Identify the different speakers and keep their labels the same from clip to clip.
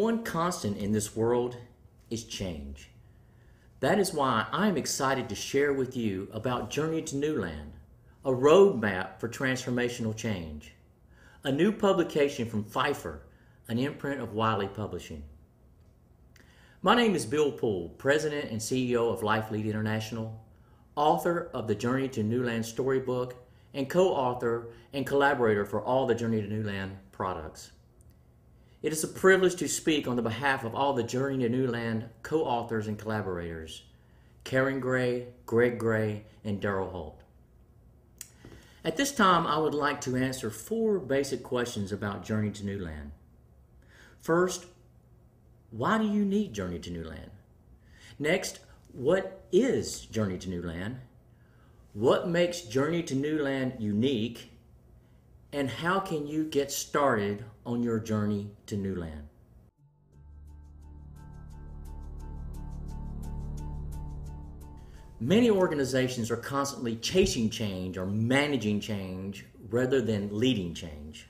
Speaker 1: one constant in this world is change. That is why I am excited to share with you about Journey to Newland, a roadmap for transformational change. A new publication from Pfeiffer, an imprint of Wiley Publishing. My name is Bill Poole, President and CEO of LifeLead International, author of the Journey to Newland storybook, and co-author and collaborator for all the Journey to Newland products. It is a privilege to speak on the behalf of all the Journey to Newland co-authors and collaborators, Karen Gray, Greg Gray, and Daryl Holt. At this time, I would like to answer 4 basic questions about Journey to Newland. First, why do you need Journey to Newland? Next, what is Journey to Newland? What makes Journey to Newland unique? And how can you get started on your journey to Newland? Many organizations are constantly chasing change or managing change rather than leading change.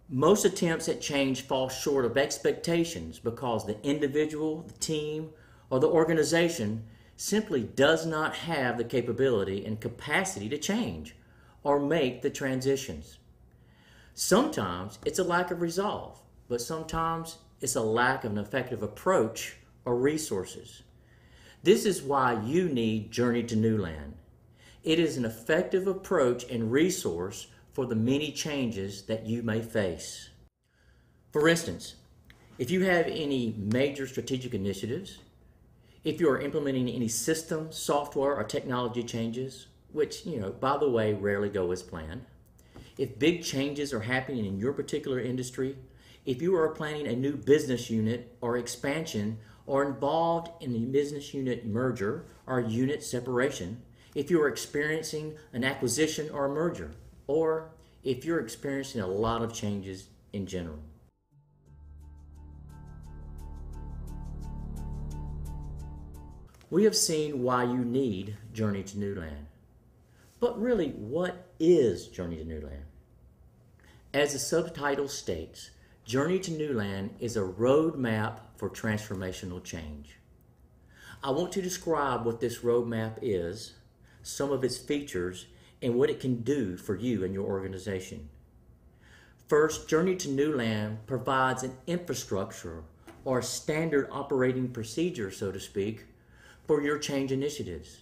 Speaker 1: Most attempts at change fall short of expectations because the individual, the team, or the organization simply does not have the capability and capacity to change or make the transitions. Sometimes it's a lack of resolve, but sometimes it's a lack of an effective approach or resources. This is why you need Journey to Newland. It is an effective approach and resource for the many changes that you may face. For instance, if you have any major strategic initiatives, if you are implementing any system, software, or technology changes, which, by the way, rarely go as planned, if big changes are happening in your particular industry, if you are planning a new business unit or expansion or involved in a business unit merger or unit separation, if you are experiencing an acquisition or a merger, or if you're experiencing a lot of changes in general. We have seen why you need Journey to Newland. But really, what is Journey to Newland? As the subtitle states, Journey to Newland is a roadmap for transformational change. I want to describe what this roadmap is, some of its features, and what it can do for you and your organization. First, Journey to Newland provides an infrastructure or standard operating procedure, so to speak, for your change initiatives.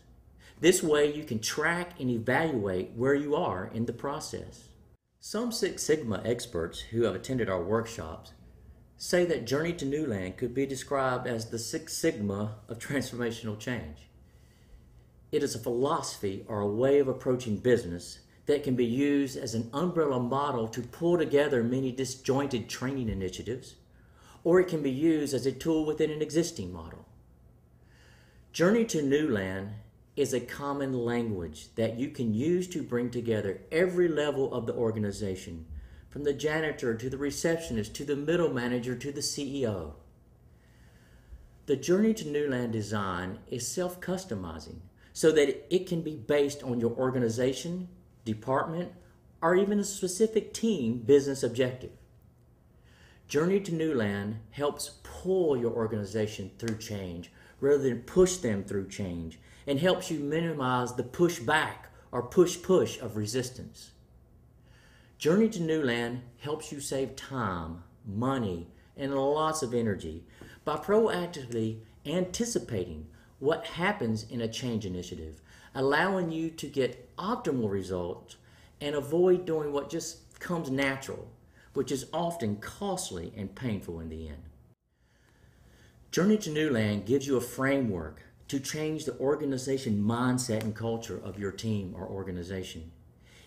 Speaker 1: This way you can track and evaluate where you are in the process. Some Six Sigma experts who have attended our workshops say that Journey to Newland could be described as the Six Sigma of transformational change. It is a philosophy or a way of approaching business that can be used as an umbrella model to pull together many disjointed training initiatives, or it can be used as a tool within an existing model. Journey to Newland is a common language that you can use to bring together every level of the organization, from the janitor to the receptionist to the middle manager to the CEO. The Journey to Newland design is self-customizing so that it can be based on your organization, department, or even a specific team business objective. Journey to Newland helps pull your organization through change rather than push them through change, and helps you minimize the pushback or push of resistance. Journey to Newland helps you save time, money, and lots of energy by proactively anticipating what happens in a change initiative, allowing you to get optimal results and avoid doing what just comes natural, which is often costly and painful in the end. Journey to Newland gives you a framework to change the organization mindset and culture of your team or organization.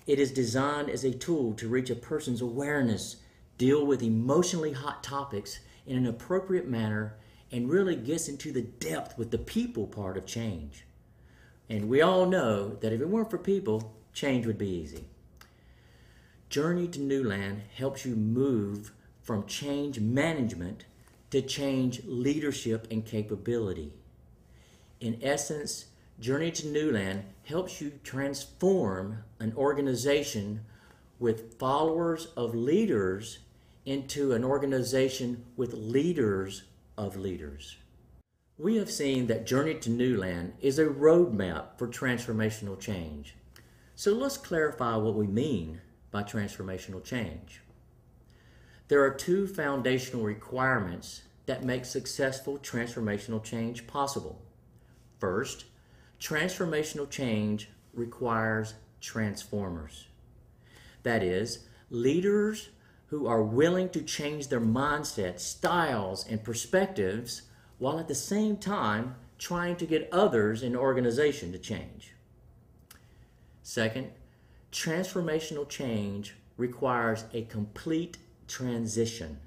Speaker 1: It is designed as a tool to reach a person's awareness, deal with emotionally hot topics in an appropriate manner, and really gets into the depth with the people part of change. And we all know that if it weren't for people, change would be easy. Journey to Newland helps you move from change management to change leadership and capability. In essence, Journey to Newland helps you transform an organization with followers of leaders into an organization with leaders of leaders. We have seen that Journey to Newland is a roadmap for transformational change. So let's clarify what we mean by transformational change. There are two foundational requirements that make successful transformational change possible. First, transformational change requires transformers. That is, leaders who are willing to change their mindsets, styles, and perspectives while at the same time trying to get others in the organization to change. Second, transformational change requires a complete transition.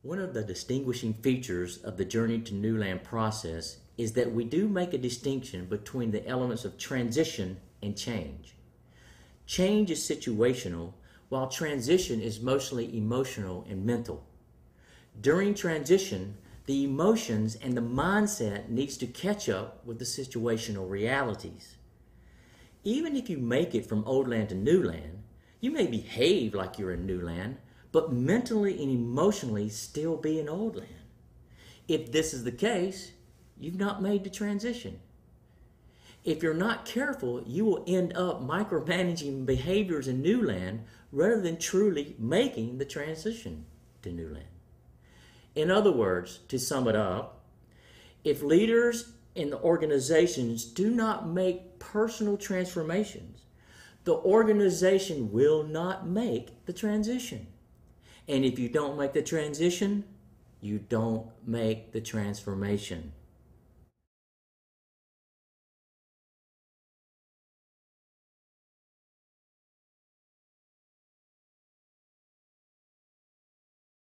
Speaker 1: One of the distinguishing features of the Journey to Newland process is that we do make a distinction between the elements of transition and change. Change is situational, while transition is mostly emotional and mental. During transition, the emotions and the mindset needs to catch up with the situational realities. Even if you make it from old land to new land, you may behave like you're in new land, but mentally and emotionally still be in old land. If this is the case, you've not made the transition. If you're not careful, you will end up micromanaging behaviors in new land rather than truly making the transition to new land. In other words, to sum it up, if leaders in the organizations do not make personal transformations, the organization will not make the transition. And if you don't make the transition, you don't make the transformation.